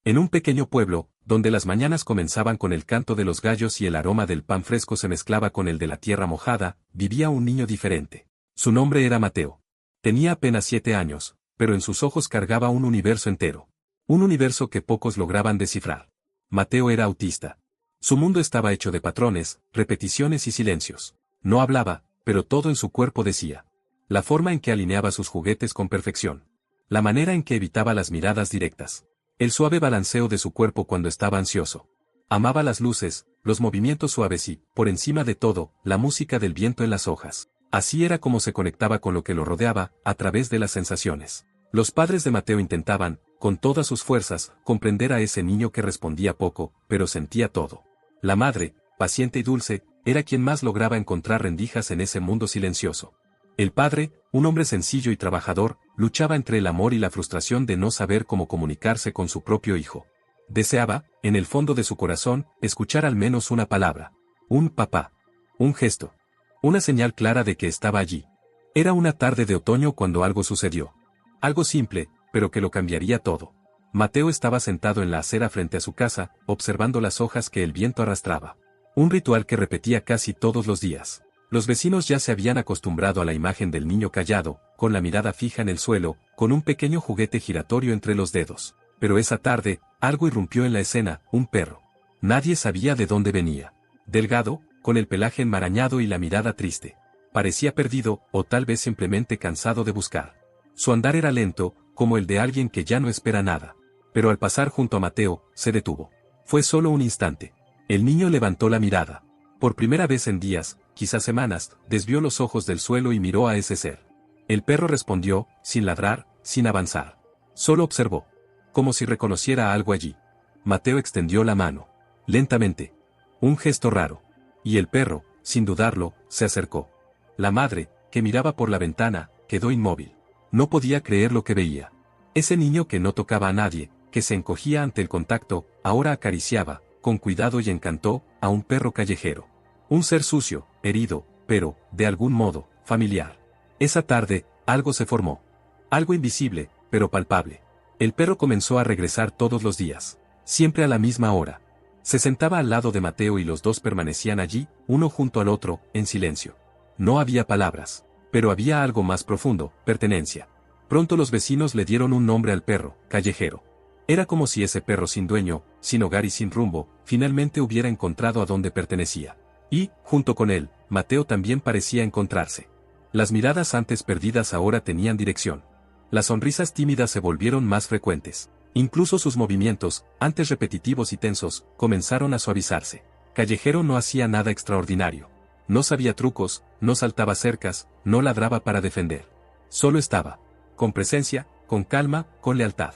En un pequeño pueblo, donde las mañanas comenzaban con el canto de los gallos y el aroma del pan fresco se mezclaba con el de la tierra mojada, vivía un niño diferente. Su nombre era Mateo. Tenía apenas 7 años, pero en sus ojos cargaba un universo entero. Un universo que pocos lograban descifrar. Mateo era autista. Su mundo estaba hecho de patrones, repeticiones y silencios. No hablaba, pero todo en su cuerpo decía. La forma en que alineaba sus juguetes con perfección. La manera en que evitaba las miradas directas. El suave balanceo de su cuerpo cuando estaba ansioso. Amaba las luces, los movimientos suaves y, por encima de todo, la música del viento en las hojas. Así era como se conectaba con lo que lo rodeaba, a través de las sensaciones. Los padres de Mateo intentaban, con todas sus fuerzas, comprender a ese niño que respondía poco, pero sentía todo. La madre, paciente y dulce, era quien más lograba encontrar rendijas en ese mundo silencioso. El padre, un hombre sencillo y trabajador, luchaba entre el amor y la frustración de no saber cómo comunicarse con su propio hijo. Deseaba, en el fondo de su corazón, escuchar al menos una palabra. Un papá. Un gesto. Una señal clara de que estaba allí. Era una tarde de otoño cuando algo sucedió. Algo simple, pero que lo cambiaría todo. Mateo estaba sentado en la acera frente a su casa, observando las hojas que el viento arrastraba. Un ritual que repetía casi todos los días. Los vecinos ya se habían acostumbrado a la imagen del niño callado, con la mirada fija en el suelo, con un pequeño juguete giratorio entre los dedos. Pero esa tarde, algo irrumpió en la escena, un perro. Nadie sabía de dónde venía. Delgado, con el pelaje enmarañado y la mirada triste. Parecía perdido, o tal vez simplemente cansado de buscar. Su andar era lento, como el de alguien que ya no espera nada. Pero al pasar junto a Mateo, se detuvo. Fue solo un instante. El niño levantó la mirada. Por primera vez en días, quizás semanas, desvió los ojos del suelo y miró a ese ser. El perro respondió, sin ladrar, sin avanzar. Solo observó. Como si reconociera algo allí. Mateo extendió la mano. Lentamente. Un gesto raro. Y el perro, sin dudarlo, se acercó. La madre, que miraba por la ventana, quedó inmóvil. No podía creer lo que veía. Ese niño que no tocaba a nadie, que se encogía ante el contacto, ahora acariciaba, con cuidado y encanto, a un perro callejero. Un ser sucio, herido, pero, de algún modo, familiar. Esa tarde, algo se formó. Algo invisible, pero palpable. El perro comenzó a regresar todos los días. Siempre a la misma hora. Se sentaba al lado de Mateo y los dos permanecían allí, uno junto al otro, en silencio. No había palabras. Pero había algo más profundo, pertenencia. Pronto los vecinos le dieron un nombre al perro, Callejero. Era como si ese perro sin dueño, sin hogar y sin rumbo, finalmente hubiera encontrado a dónde pertenecía. Y, junto con él, Mateo también parecía encontrarse. Las miradas antes perdidas ahora tenían dirección. Las sonrisas tímidas se volvieron más frecuentes. Incluso sus movimientos, antes repetitivos y tensos, comenzaron a suavizarse. Callejero no hacía nada extraordinario. No sabía trucos, no saltaba cercas, no ladraba para defender. Solo estaba. Con presencia, con calma, con lealtad.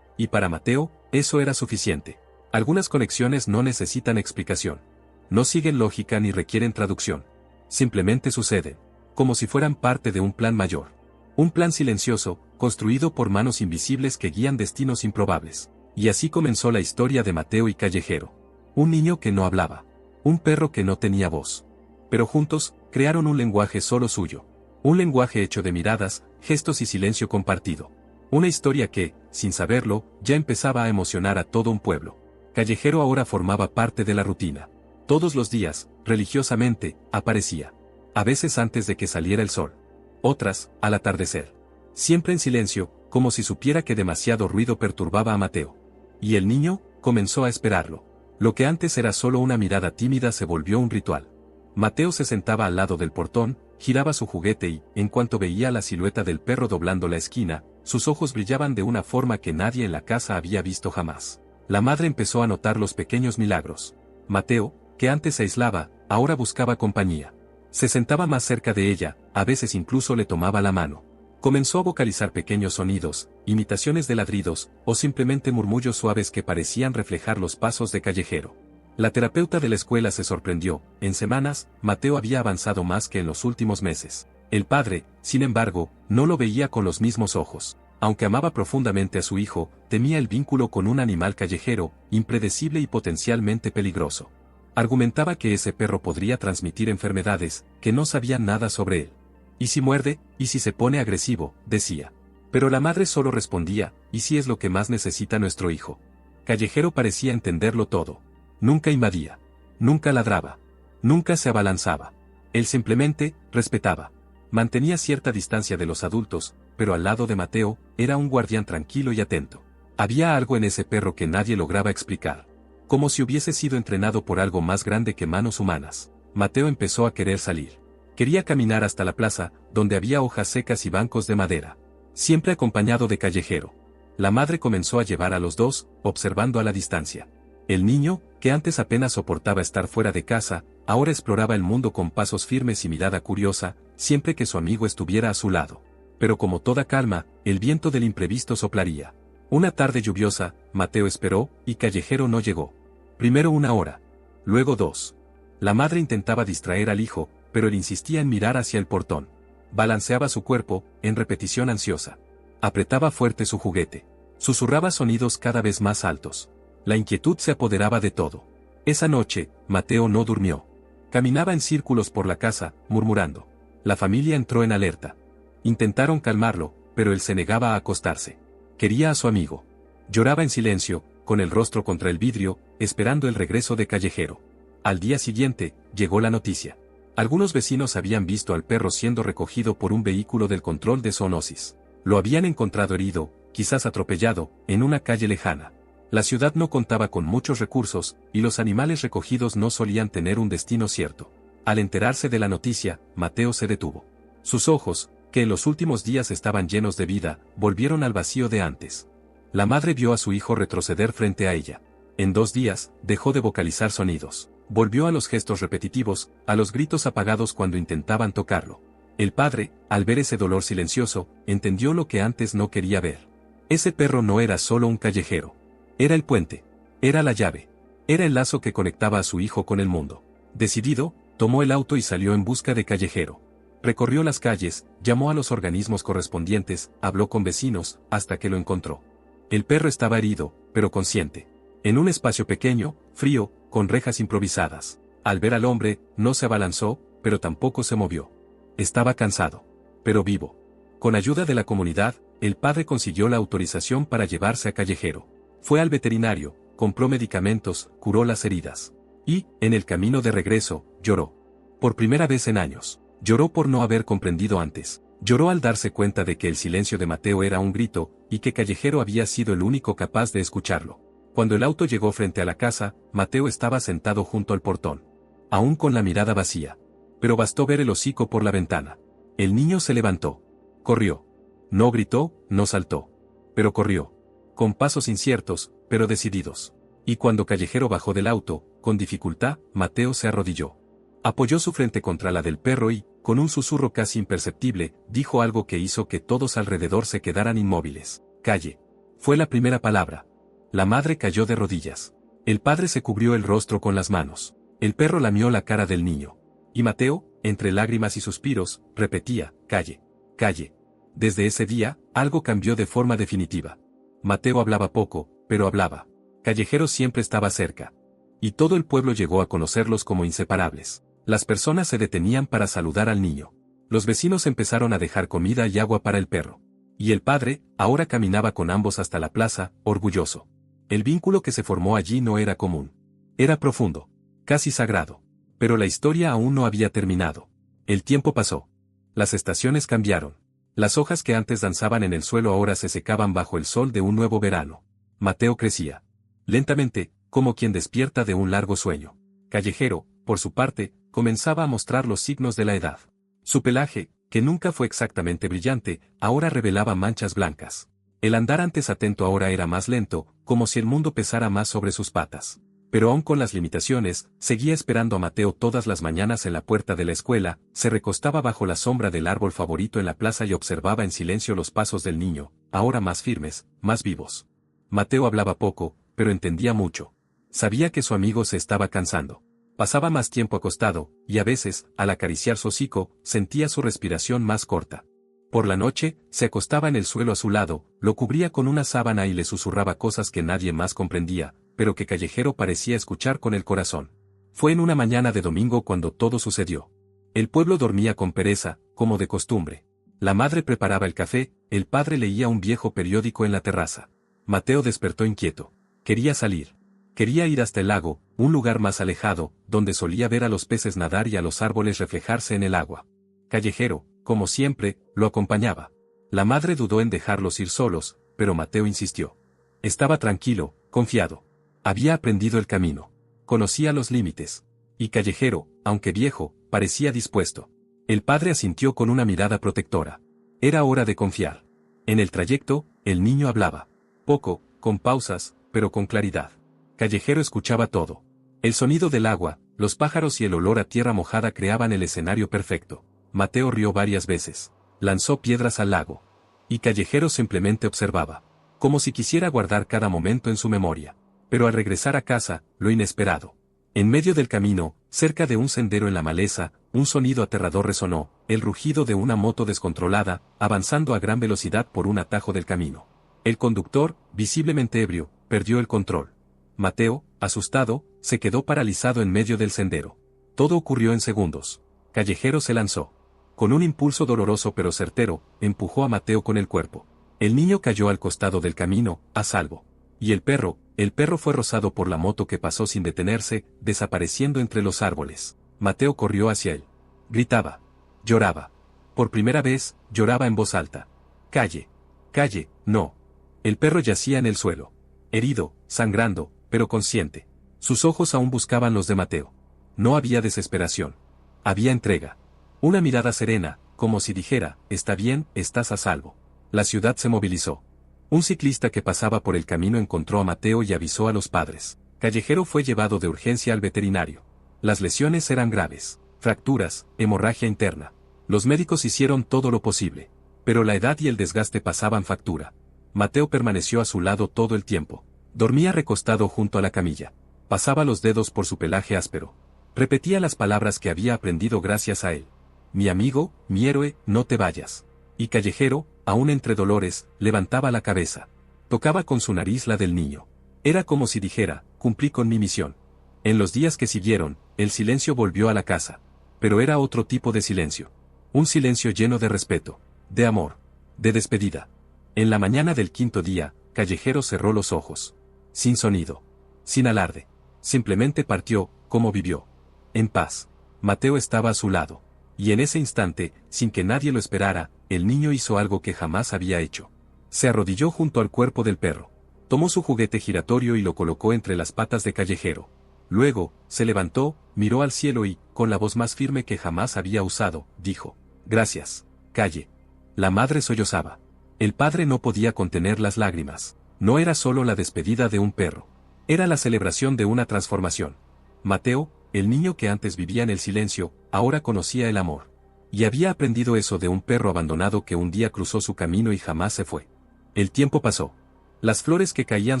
Y para Mateo, eso era suficiente. Algunas conexiones no necesitan explicación. No siguen lógica ni requieren traducción. Simplemente suceden. Como si fueran parte de un plan mayor. Un plan silencioso, construido por manos invisibles que guían destinos improbables. Y así comenzó la historia de Mateo y Callejero. Un niño que no hablaba. Un perro que no tenía voz. Pero juntos, crearon un lenguaje solo suyo. Un lenguaje hecho de miradas, gestos y silencio compartido. Una historia que, sin saberlo, ya empezaba a emocionar a todo un pueblo. Callejero ahora formaba parte de la rutina. Todos los días, religiosamente, aparecía. A veces antes de que saliera el sol. Otras, al atardecer. Siempre en silencio, como si supiera que demasiado ruido perturbaba a Mateo. Y el niño, comenzó a esperarlo. Lo que antes era solo una mirada tímida se volvió un ritual. Mateo se sentaba al lado del portón, giraba su juguete y, en cuanto veía la silueta del perro doblando la esquina, sus ojos brillaban de una forma que nadie en la casa había visto jamás. La madre empezó a notar los pequeños milagros. Mateo, que antes se aislaba, ahora buscaba compañía. Se sentaba más cerca de ella, a veces incluso le tomaba la mano. Comenzó a vocalizar pequeños sonidos, imitaciones de ladridos, o simplemente murmullos suaves que parecían reflejar los pasos de Callejero. La terapeuta de la escuela se sorprendió. En semanas, Mateo había avanzado más que en los últimos meses. El padre, sin embargo, no lo veía con los mismos ojos. Aunque amaba profundamente a su hijo, temía el vínculo con un animal callejero, impredecible y potencialmente peligroso. Argumentaba que ese perro podría transmitir enfermedades, que no sabían nada sobre él. ¿Y si muerde? ¿Y si se pone agresivo?, decía. Pero la madre solo respondía, ¿y si es lo que más necesita nuestro hijo? Callejero parecía entenderlo todo. Nunca invadía. Nunca ladraba. Nunca se abalanzaba. Él simplemente respetaba. Mantenía cierta distancia de los adultos, pero al lado de Mateo, era un guardián tranquilo y atento. Había algo en ese perro que nadie lograba explicar. Como si hubiese sido entrenado por algo más grande que manos humanas. Mateo empezó a querer salir. Quería caminar hasta la plaza, donde había hojas secas y bancos de madera. Siempre acompañado de Callejero. La madre comenzó a llevar a los dos, observando a la distancia. El niño, que antes apenas soportaba estar fuera de casa, ahora exploraba el mundo con pasos firmes y mirada curiosa, siempre que su amigo estuviera a su lado. Pero como toda calma, el viento del imprevisto soplaría. Una tarde lluviosa, Mateo esperó, y Callejero no llegó. Primero 1 hora. Luego 2. La madre intentaba distraer al hijo, pero él insistía en mirar hacia el portón. Balanceaba su cuerpo, en repetición ansiosa. Apretaba fuerte su juguete. Susurraba sonidos cada vez más altos. La inquietud se apoderaba de todo. Esa noche, Mateo no durmió. Caminaba en círculos por la casa, murmurando. La familia entró en alerta. Intentaron calmarlo, pero él se negaba a acostarse. Quería a su amigo. Lloraba en silencio, con el rostro contra el vidrio, esperando el regreso de Callejero. Al día siguiente, llegó la noticia. Algunos vecinos habían visto al perro siendo recogido por un vehículo del control de zoonosis. Lo habían encontrado herido, quizás atropellado, en una calle lejana. La ciudad no contaba con muchos recursos, y los animales recogidos no solían tener un destino cierto. Al enterarse de la noticia, Mateo se detuvo. Sus ojos, que en los últimos días estaban llenos de vida, volvieron al vacío de antes. La madre vio a su hijo retroceder frente a ella. En 2 días, dejó de vocalizar sonidos. Volvió a los gestos repetitivos, a los gritos apagados cuando intentaban tocarlo. El padre, al ver ese dolor silencioso, entendió lo que antes no quería ver. Ese perro no era solo un callejero. Era el puente. Era la llave. Era el lazo que conectaba a su hijo con el mundo. Decidido, tomó el auto y salió en busca de Callejero. Recorrió las calles, llamó a los organismos correspondientes, habló con vecinos, hasta que lo encontró. El perro estaba herido, pero consciente. En un espacio pequeño, frío, con rejas improvisadas. Al ver al hombre, no se abalanzó, pero tampoco se movió. Estaba cansado, pero vivo. Con ayuda de la comunidad, el padre consiguió la autorización para llevarse a Callejero. Fue al veterinario, compró medicamentos, curó las heridas. Y, en el camino de regreso, lloró. Por primera vez en años. Lloró por no haber comprendido antes. Lloró al darse cuenta de que el silencio de Mateo era un grito, y que Callejero había sido el único capaz de escucharlo. Cuando el auto llegó frente a la casa, Mateo estaba sentado junto al portón. Aún con la mirada vacía. Pero bastó ver el hocico por la ventana. El niño se levantó. Corrió. No gritó, no saltó. Pero corrió. Con pasos inciertos, pero decididos. Y cuando Callejero bajó del auto, con dificultad, Mateo se arrodilló. Apoyó su frente contra la del perro y, con un susurro casi imperceptible, dijo algo que hizo que todos alrededor se quedaran inmóviles. Calle. Fue la primera palabra. La madre cayó de rodillas. El padre se cubrió el rostro con las manos. El perro lamió la cara del niño. Y Mateo, entre lágrimas y suspiros, repetía, calle. Calle. Desde ese día, algo cambió de forma definitiva. Mateo hablaba poco, pero hablaba. Callejero siempre estaba cerca. Y todo el pueblo llegó a conocerlos como inseparables. Las personas se detenían para saludar al niño. Los vecinos empezaron a dejar comida y agua para el perro. Y el padre, ahora caminaba con ambos hasta la plaza, orgulloso. El vínculo que se formó allí no era común. Era profundo. Casi sagrado. Pero la historia aún no había terminado. El tiempo pasó. Las estaciones cambiaron. Las hojas que antes danzaban en el suelo ahora se secaban bajo el sol de un nuevo verano. Mateo crecía. Lentamente, como quien despierta de un largo sueño. Callejero, por su parte, comenzaba a mostrar los signos de la edad. Su pelaje, que nunca fue exactamente brillante, ahora revelaba manchas blancas. El andar antes atento ahora era más lento, como si el mundo pesara más sobre sus patas. Pero aún con las limitaciones, seguía esperando a Mateo todas las mañanas en la puerta de la escuela, se recostaba bajo la sombra del árbol favorito en la plaza y observaba en silencio los pasos del niño, ahora más firmes, más vivos. Mateo hablaba poco, pero entendía mucho. Sabía que su amigo se estaba cansando. Pasaba más tiempo acostado, y a veces, al acariciar su hocico, sentía su respiración más corta. Por la noche, se acostaba en el suelo a su lado, lo cubría con una sábana y le susurraba cosas que nadie más comprendía, pero que Callejero parecía escuchar con el corazón. Fue en una mañana de domingo cuando todo sucedió. El pueblo dormía con pereza, como de costumbre. La madre preparaba el café, el padre leía un viejo periódico en la terraza. Mateo despertó inquieto. Quería salir. Quería ir hasta el lago, un lugar más alejado, donde solía ver a los peces nadar y a los árboles reflejarse en el agua. Callejero, como siempre, lo acompañaba. La madre dudó en dejarlos ir solos, pero Mateo insistió. Estaba tranquilo, confiado. Había aprendido el camino. Conocía los límites. Y Callejero, aunque viejo, parecía dispuesto. El padre asintió con una mirada protectora. Era hora de confiar. En el trayecto, el niño hablaba. Poco, con pausas, pero con claridad. Callejero escuchaba todo. El sonido del agua, los pájaros y el olor a tierra mojada creaban el escenario perfecto. Mateo rió varias veces. Lanzó piedras al lago. Y Callejero simplemente observaba. Como si quisiera guardar cada momento en su memoria. Pero al regresar a casa, lo inesperado. En medio del camino, cerca de un sendero en la maleza, un sonido aterrador resonó, el rugido de una moto descontrolada, avanzando a gran velocidad por un atajo del camino. El conductor, visiblemente ebrio, perdió el control. Mateo, asustado, se quedó paralizado en medio del sendero. Todo ocurrió en segundos. Callejero se lanzó. Con un impulso doloroso pero certero, empujó a Mateo con el cuerpo. El niño cayó al costado del camino, a salvo. Y el perro fue rozado por la moto que pasó sin detenerse, desapareciendo entre los árboles. Mateo corrió hacia él. Gritaba. Lloraba. Por primera vez, lloraba en voz alta. Calle. Calle, no. El perro yacía en el suelo. Herido, sangrando, pero consciente. Sus ojos aún buscaban los de Mateo. No había desesperación. Había entrega. Una mirada serena, como si dijera, está bien, estás a salvo. La ciudad se movilizó. Un ciclista que pasaba por el camino encontró a Mateo y avisó a los padres. Callejero fue llevado de urgencia al veterinario. Las lesiones eran graves. Fracturas, hemorragia interna. Los médicos hicieron todo lo posible. Pero la edad y el desgaste pasaban factura. Mateo permaneció a su lado todo el tiempo. Dormía recostado junto a la camilla. Pasaba los dedos por su pelaje áspero. Repetía las palabras que había aprendido gracias a él. Mi amigo, mi héroe, no te vayas. Y Callejero, aún entre dolores, levantaba la cabeza. Tocaba con su nariz la del niño. Era como si dijera, cumplí con mi misión. En los días que siguieron, el silencio volvió a la casa. Pero era otro tipo de silencio. Un silencio lleno de respeto, de amor, de despedida. En la mañana del quinto día, Callejero cerró los ojos. Sin sonido. Sin alarde. Simplemente partió, como vivió. En paz. Mateo estaba a su lado. Y en ese instante, sin que nadie lo esperara, el niño hizo algo que jamás había hecho. Se arrodilló junto al cuerpo del perro. Tomó su juguete giratorio y lo colocó entre las patas de Callejero. Luego, se levantó, miró al cielo y, con la voz más firme que jamás había usado, dijo: Gracias, Calle. La madre sollozaba. El padre no podía contener las lágrimas. No era solo la despedida de un perro. Era la celebración de una transformación. Mateo, el niño que antes vivía en el silencio, ahora conocía el amor. Y había aprendido eso de un perro abandonado que un día cruzó su camino y jamás se fue. El tiempo pasó. Las flores que caían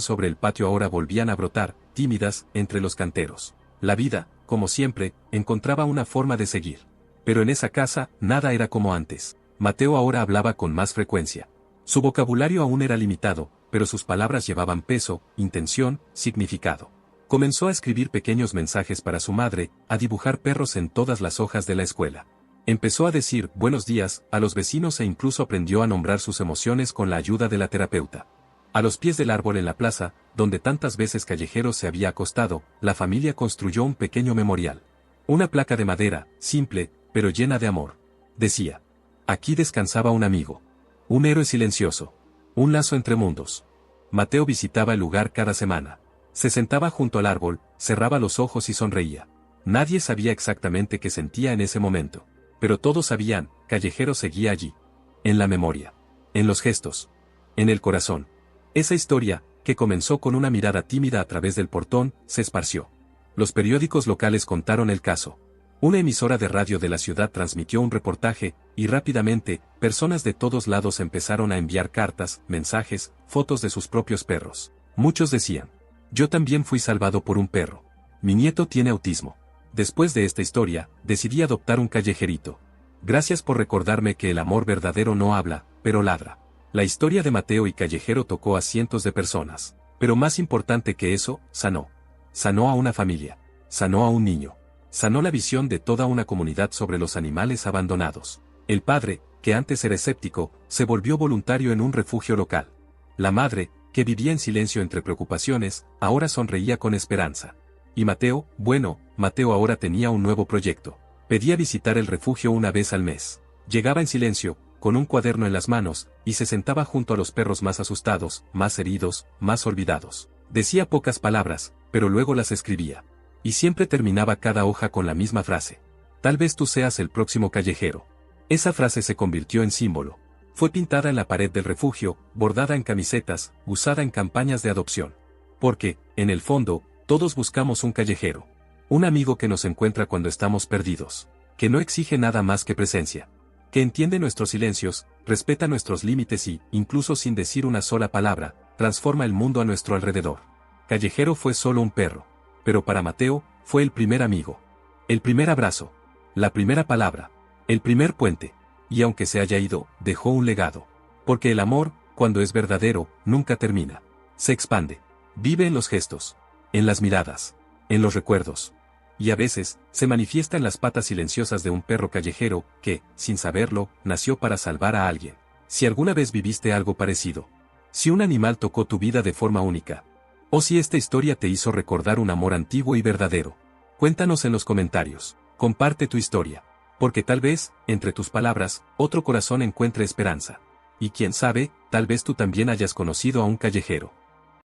sobre el patio ahora volvían a brotar, tímidas, entre los canteros. La vida, como siempre, encontraba una forma de seguir. Pero en esa casa, nada era como antes. Mateo ahora hablaba con más frecuencia. Su vocabulario aún era limitado, pero sus palabras llevaban peso, intención, significado. Comenzó a escribir pequeños mensajes para su madre, a dibujar perros en todas las hojas de la escuela. Empezó a decir buenos días a los vecinos e incluso aprendió a nombrar sus emociones con la ayuda de la terapeuta. A los pies del árbol en la plaza, donde tantas veces Callejero se había acostado, la familia construyó un pequeño memorial. Una placa de madera, simple, pero llena de amor. Decía: aquí descansaba un amigo. Un héroe silencioso. Un lazo entre mundos. Mateo visitaba el lugar cada semana. Se sentaba junto al árbol, cerraba los ojos y sonreía. Nadie sabía exactamente qué sentía en ese momento. Pero todos sabían, Callejero seguía allí. En la memoria. En los gestos. En el corazón. Esa historia, que comenzó con una mirada tímida a través del portón, se esparció. Los periódicos locales contaron el caso. Una emisora de radio de la ciudad transmitió un reportaje, y rápidamente, personas de todos lados empezaron a enviar cartas, mensajes, fotos de sus propios perros. Muchos decían: yo también fui salvado por un perro. Mi nieto tiene autismo. Después de esta historia, decidí adoptar un callejerito. Gracias por recordarme que el amor verdadero no habla, pero ladra. La historia de Mateo y Callejero tocó a cientos de personas. Pero más importante que eso, sanó. Sanó a una familia. Sanó a un niño. Sanó la visión de toda una comunidad sobre los animales abandonados. El padre, que antes era escéptico, se volvió voluntario en un refugio local. La madre, que vivía en silencio entre preocupaciones, ahora sonreía con esperanza. Y Mateo, bueno, Mateo ahora tenía un nuevo proyecto. Pedía visitar el refugio una vez al mes. Llegaba en silencio, con un cuaderno en las manos, y se sentaba junto a los perros más asustados, más heridos, más olvidados. Decía pocas palabras, pero luego las escribía. Y siempre terminaba cada hoja con la misma frase. Tal vez tú seas el próximo callejero. Esa frase se convirtió en símbolo. Fue pintada en la pared del refugio, bordada en camisetas, usada en campañas de adopción. Porque, en el fondo, todos buscamos un callejero. Un amigo que nos encuentra cuando estamos perdidos. Que no exige nada más que presencia. Que entiende nuestros silencios, respeta nuestros límites y, incluso sin decir una sola palabra, transforma el mundo a nuestro alrededor. Callejero fue solo un perro. Pero para Mateo, fue el primer amigo. El primer abrazo. La primera palabra. El primer puente. Y aunque se haya ido, dejó un legado. Porque el amor, cuando es verdadero, nunca termina. Se expande. Vive en los gestos. En las miradas. En los recuerdos. Y a veces, se manifiesta en las patas silenciosas de un perro callejero, que, sin saberlo, nació para salvar a alguien. Si alguna vez viviste algo parecido. Si un animal tocó tu vida de forma única. O si esta historia te hizo recordar un amor antiguo y verdadero. Cuéntanos en los comentarios. Comparte tu historia. Porque tal vez, entre tus palabras, otro corazón encuentre esperanza. Y quién sabe, tal vez tú también hayas conocido a un callejero.